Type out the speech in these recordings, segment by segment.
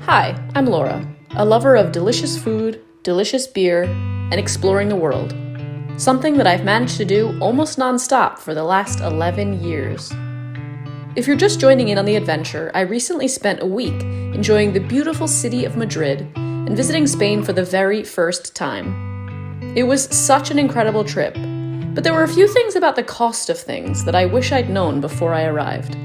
Hi, I'm Laura, a lover of delicious food, delicious beer, and exploring the world. Something that I've managed to do almost non-stop for the last 11 years. If you're just joining in on the adventure, I recently spent a week enjoying the beautiful city of Madrid and visiting Spain for the very first time. It was such an incredible trip, but there were a few things about the cost of things that I wish I'd known before I arrived.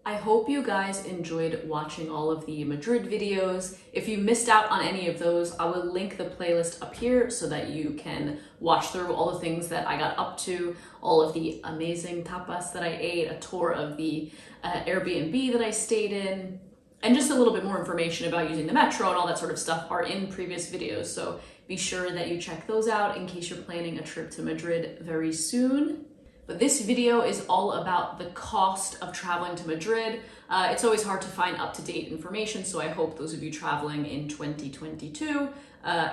I hope you guys enjoyed watching all of the Madrid videos. If you missed out on any of those, I will link the playlist up here so that you can watch through all the things that I got up to, all of the amazing tapas that I ate, a tour of the Airbnb that I stayed in, and just a little bit more information about using the metro and all that sort of stuff are in previous videos. So be sure that you check those out in case you're planning a trip to Madrid very soon. But this video is all about the cost of traveling to Madrid. It's always hard to find up-to-date information, so I hope those of you traveling in 2022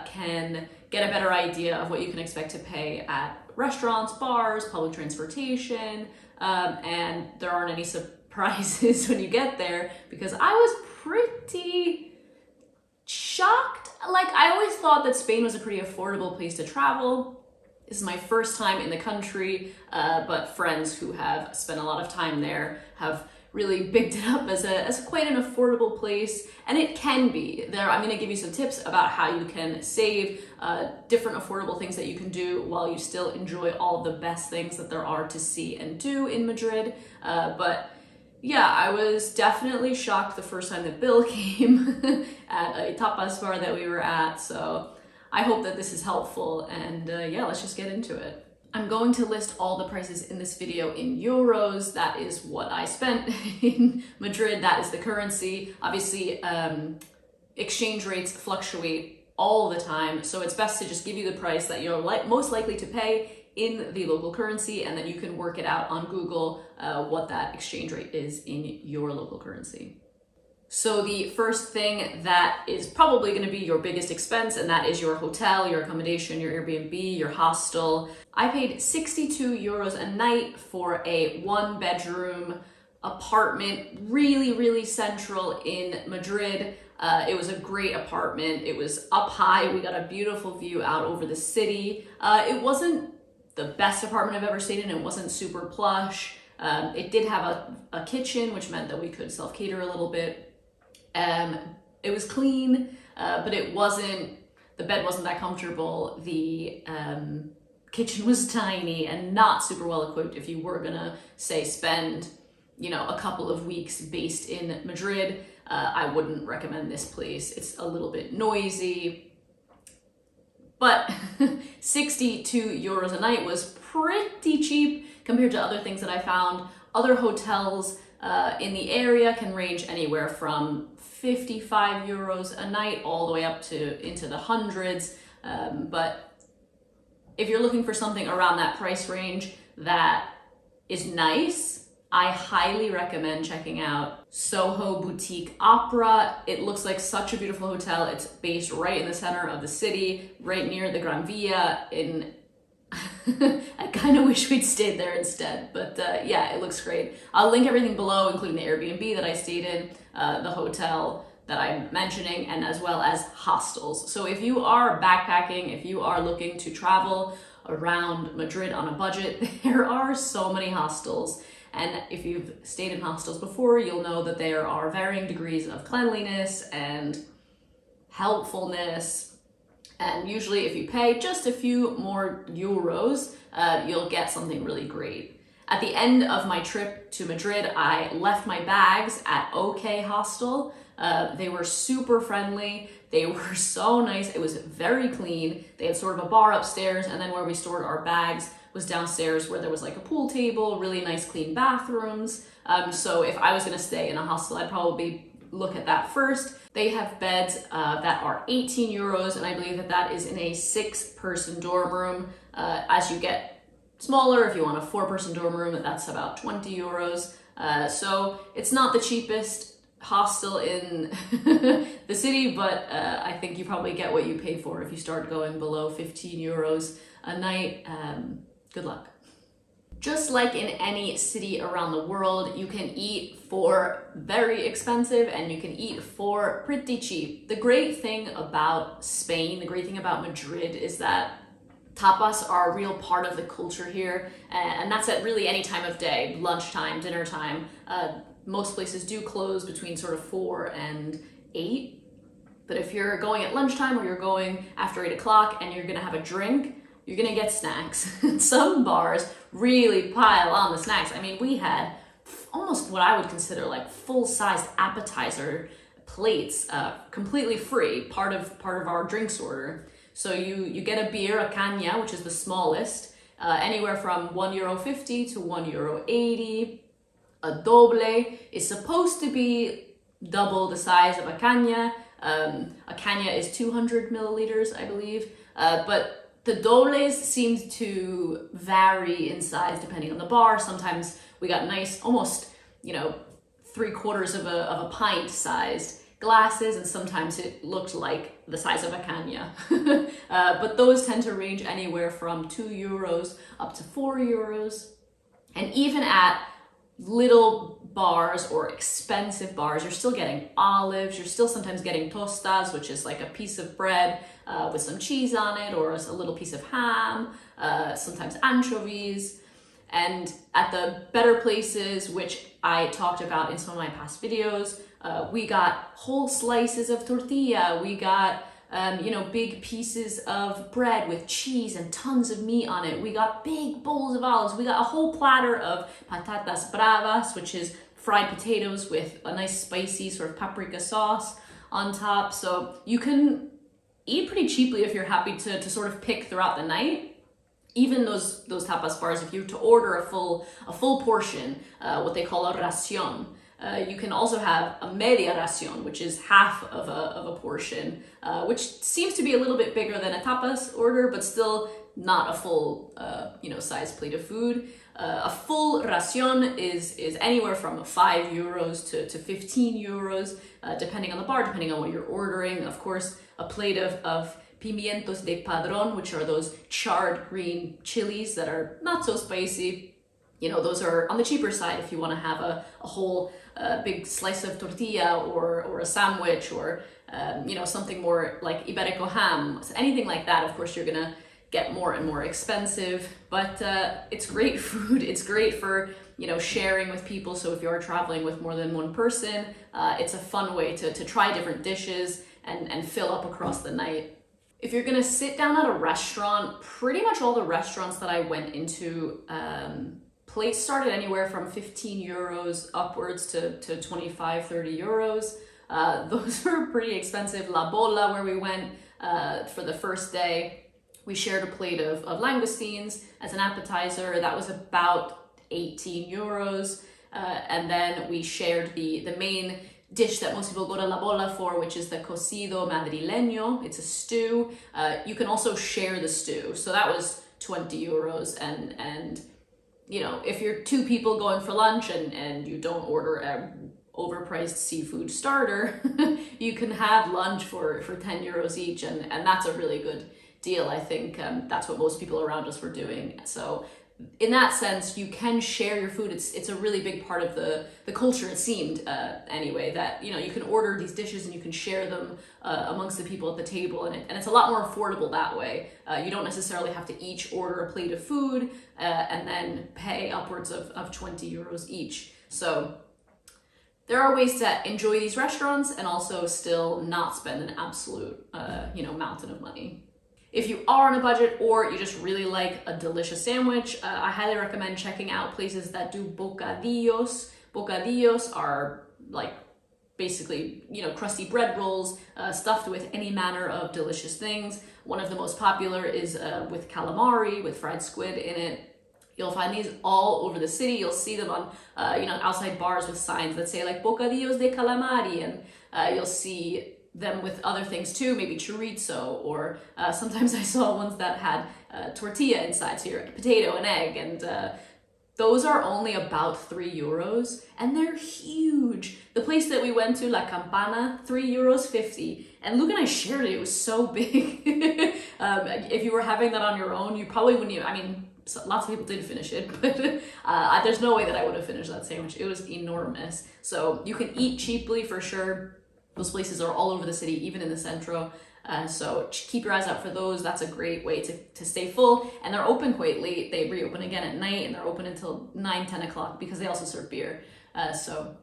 can get a better idea of what you can expect to pay at restaurants, bars, public transportation, and there aren't any surprises when you get there, because I was pretty shocked. Like, I always thought that Spain was a pretty affordable place to travel. This is my first time in the country, but friends who have spent a lot of time there have really bigged it up as quite an affordable place, and it can be. I'm going to give you some tips about how you can save, different affordable things that you can do while you still enjoy all the best things that there are to see and do in Madrid. But yeah, I was definitely shocked the first time that Bill came at a tapas bar that we were at, so I hope that this is helpful, and yeah, let's just get into it. I'm going to list all the prices in this video in euros. That is what I spent in Madrid. That is the currency. Obviously, exchange rates fluctuate all the time, so it's best to just give you the price that you're most likely to pay in the local currency, and then you can work it out on Google what that exchange rate is in your local currency. So the first thing that is probably going to be your biggest expense, and that is your hotel, your accommodation, your Airbnb, your hostel. I paid 62 euros a night for a 1-bedroom apartment, really central in Madrid. It was a great apartment. It was up high. We got a beautiful view out over the city. It wasn't the best apartment I've ever stayed in. It wasn't super plush. It did have a kitchen, which meant that we could self-cater a little bit. It was clean, but the bed wasn't that comfortable. The kitchen was tiny and not super well equipped if you were gonna, say, spend, a couple of weeks based in Madrid. I wouldn't recommend this place. It's a little bit noisy, but 62 euros a night was pretty cheap compared to other things that I found. Other hotels in the area can range anywhere from 55 euros a night all the way up to into the hundreds. But if you're looking for something around that price range that is nice, I highly recommend checking out Soho Boutique Opera. It looks like such a beautiful hotel. It's based right in the center of the city, right near the Gran Via I kind of wish we'd stayed there instead, but yeah, it looks great. I'll link everything below, including the Airbnb that I stayed in, the hotel that I'm mentioning, and as well as hostels. So if you are backpacking, if you are looking to travel around Madrid on a budget, there are so many hostels. And if you've stayed in hostels before, you'll know that there are varying degrees of cleanliness and helpfulness. And usually if you pay just a few more euros, you'll get something really great. At the end of my trip to Madrid, I left my bags at OK Hostel. They were super friendly. They were so nice. It was very clean. They had sort of a bar upstairs, and then where we stored our bags was downstairs, where there was like a pool table, really nice clean bathrooms. So if I was gonna stay in a hostel, I'd probably look at that first. They have beds that are 18 euros, and I believe that is in a 6-person dorm room. As you get smaller, if you want a 4-person dorm room, that's about 20 euros. So it's not the cheapest hostel in the city, but I think you probably get what you pay for if you start going below 15 euros a night. Good luck. Just like in any city around the world, you can eat for very expensive and you can eat for pretty cheap. The great thing about Spain, the great thing about Madrid is that tapas are a real part of the culture here, and that's at really any time of day, lunchtime, dinner time. Most places do close between sort of 4 and 8, but if you're going at lunchtime or you're going after 8 o'clock and you're gonna have a drink, you're gonna get snacks. Some bars really pile on the snacks. I mean, we had almost what I would consider like full-sized appetizer plates, completely free, part of our drinks order. So you get a beer, a caña, which is the smallest, anywhere from €1.50 to €1.80. A doble is supposed to be double the size of a caña. A caña is 200 milliliters, I believe, but the dobles seemed to vary in size depending on the bar. Sometimes we got nice, almost, 3/4 of a pint sized glasses, and sometimes it looked like the size of a caña. But those tend to range anywhere from €2 up to €4. And even at little bars or expensive bars, you're still getting olives, you're still sometimes getting tostas, which is like a piece of bread with some cheese on it, or a little piece of ham, sometimes anchovies. And at the better places, which I talked about in some of my past videos, we got whole slices of tortilla, we got big pieces of bread with cheese and tons of meat on it. We got big bowls of olives. We got a whole platter of patatas bravas, which is fried potatoes with a nice spicy sort of paprika sauce on top. So you can eat pretty cheaply if you're happy to sort of pick throughout the night. Even those tapas bars, if you were to order a full portion, what they call a ración, you can also have a media ración, which is half of a portion, which seems to be a little bit bigger than a tapas order, but still not a full, size plate of food. A full ración is anywhere from €5 to €15, depending on the bar, depending on what you're ordering. Of course, a plate of pimientos de padrón, which are those charred green chilies that are not so spicy. Those are on the cheaper side if you want to have a whole big slice of tortilla or a sandwich or, something more like Iberico ham. So anything like that, of course, you're going to get more and more expensive, but it's great food. It's great for, sharing with people. So if you are traveling with more than one person, it's a fun way to try different dishes and fill up across the night. If you're gonna sit down at a restaurant, pretty much all the restaurants that I went into, plates started anywhere from €15 upwards to 25, €30. Those were pretty expensive. La Bola, where we went for the first day, we shared a plate of langoustines as an appetizer. That was about €18. And then we shared the main dish that most people go to La Bola for, which is the cocido madrileño. It's a stew. You can also share the stew. So that was €20. And if you're two people going for lunch and you don't order a overpriced seafood starter, you can have lunch for €10 each. And that's a really good deal. I think that's what most people around us were doing. So in that sense, you can share your food. It's a really big part of the culture, it seemed, anyway, that you can order these dishes and you can share them amongst the people at the table, and it's a lot more affordable that way. You don't necessarily have to each order a plate of food and then pay upwards of €20 each. So there are ways to enjoy these restaurants and also still not spend an absolute mountain of money. If you are on a budget or you just really like a delicious sandwich, I highly recommend checking out places that do bocadillos. Bocadillos are like basically, crusty bread rolls stuffed with any manner of delicious things. One of the most popular is with calamari, with fried squid in it. You'll find these all over the city. You'll see them on, outside bars with signs that say like bocadillos de calamari, and you'll see them with other things too, maybe chorizo, or sometimes I saw ones that had tortilla inside, so your potato and egg, and those are only about €3, and they're huge. The place that we went to, La Campana, €3.50, and Luke and I shared it. It was so big. If you were having that on your own, you probably wouldn't even, so lots of people did finish it, but there's no way that I would have finished that sandwich. It was enormous. So you can eat cheaply for sure. Those places are all over the city, even in the centro. So keep your eyes out for those. That's a great way to stay full. And they're open quite late. They reopen again at night, and they're open until 9, 10 o'clock because they also serve beer. So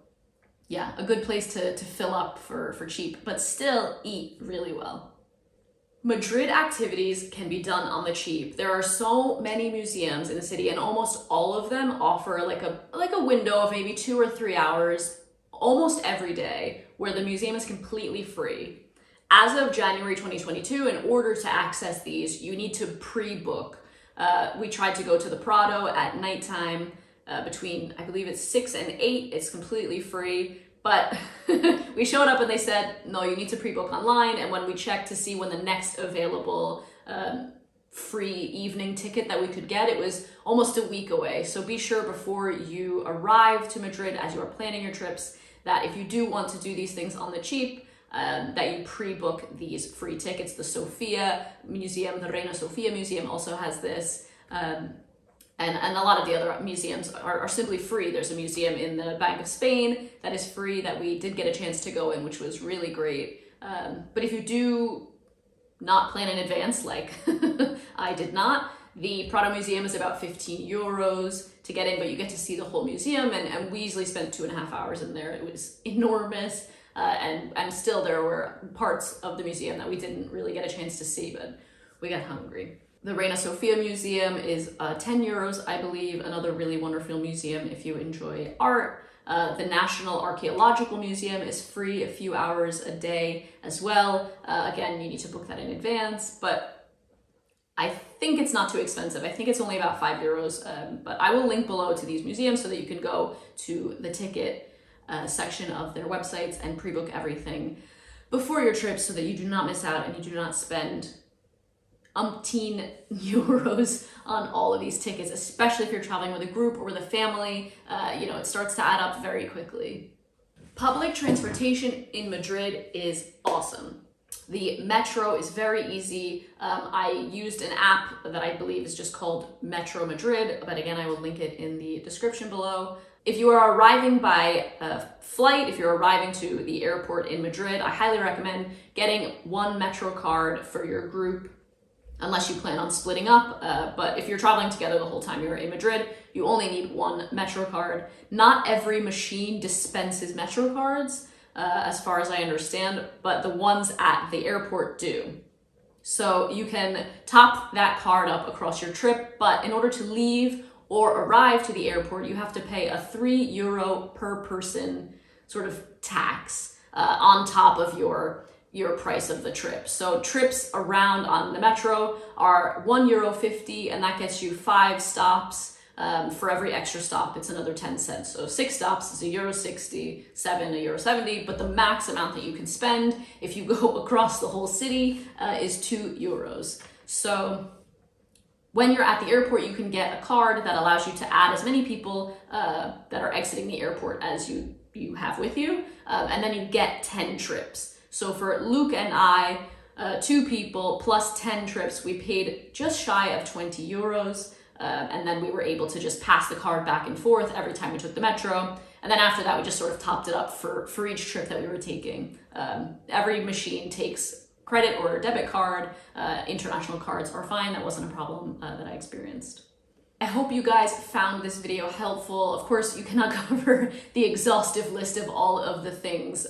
yeah, a good place to fill up for cheap, but still eat really well. Madrid activities can be done on the cheap. There are so many museums in the city, and almost all of them offer like a window of maybe 2 or 3 hours almost every day where the museum is completely free. As of January 2022, in order to access these, you need to pre-book. We tried to go to the Prado at nighttime between, I believe it's 6 and 8. It's completely free. But we showed up and they said, no, you need to pre-book online. And when we checked to see when the next available free evening ticket that we could get, it was almost a week away. So be sure before you arrive to Madrid, as you are planning your trips, that if you do want to do these things on the cheap, that you pre-book these free tickets. The Sofia Museum, the Reina Sofia Museum also has this. And a lot of the other museums are simply free. There's a museum in the Bank of Spain that is free that we did get a chance to go in, which was really great. But if you do not plan in advance, like I did not, the Prado Museum is about 15 euros to get in, but you get to see the whole museum, and we easily spent 2.5 hours in there. It was enormous, and still there were parts of the museum that we didn't really get a chance to see, but we got hungry. The Reina Sofia Museum is 10 euros, I believe, another really wonderful museum if you enjoy art. The National Archaeological Museum is free a few hours a day as well. Again, you need to book that in advance, but I think it's not too expensive. I think it's only about 5 euros, but I will link below to these museums so that you can go to the ticket section of their websites and pre-book everything before your trip so that you do not miss out and you do not spend umpteen euros on all of these tickets, especially if you're traveling with a group or with a family. It starts to add up very quickly. Public transportation in Madrid is awesome. The metro is very easy. I used an app that I believe is just called Metro Madrid, but again, I will link it in the description below. If you are arriving by flight, if you're arriving to the airport in Madrid, I highly recommend getting one Metro card for your group, unless you plan on splitting up. But if you're traveling together the whole time you're in Madrid, you only need one Metro card. Not every machine dispenses Metro cards, as far as I understand, but the ones at the airport do. So you can top that card up across your trip, but in order to leave or arrive to the airport, you have to pay a 3 euro per person sort of tax on top of your price of the trip. So trips around on the metro are €1.50, and that gets you 5 stops. For every extra stop, it's another 10 cents. So 6 stops is €1.60, 7 €1.70, but the max amount that you can spend if you go across the whole city is 2 euros. So when you're at the airport, you can get a card that allows you to add as many people that are exiting the airport as you have with you, and then you get 10 trips. So for Luke and I, 2 people plus 10 trips, we paid just shy of 20 euros. And then we were able to just pass the card back and forth every time we took the metro. And then after that, we just sort of topped it up for each trip that we were taking. Every machine takes credit or debit card. International cards are fine. That wasn't a problem that I experienced. I hope you guys found this video helpful. Of course, you cannot cover the exhaustive list of all of the things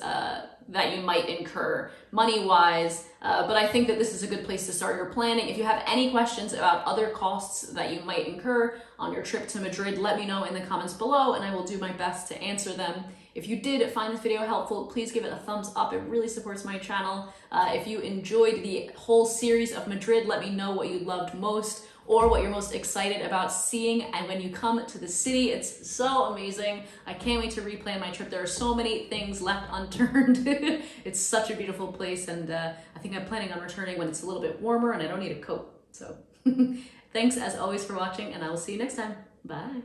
that you might incur money-wise, but I think that this is a good place to start your planning. If you have any questions about other costs that you might incur on your trip to Madrid, let me know in the comments below and I will do my best to answer them. If you did find this video helpful, please give it a thumbs up. It really supports my channel. If you enjoyed the whole series of Madrid, let me know what you loved most or what you're most excited about seeing. And when you come to the city, it's so amazing. I can't wait to replan my trip. There are so many things left unturned. It's such a beautiful place, and I think I'm planning on returning when it's a little bit warmer and I don't need a coat. So thanks as always for watching, and I will see you next time. Bye.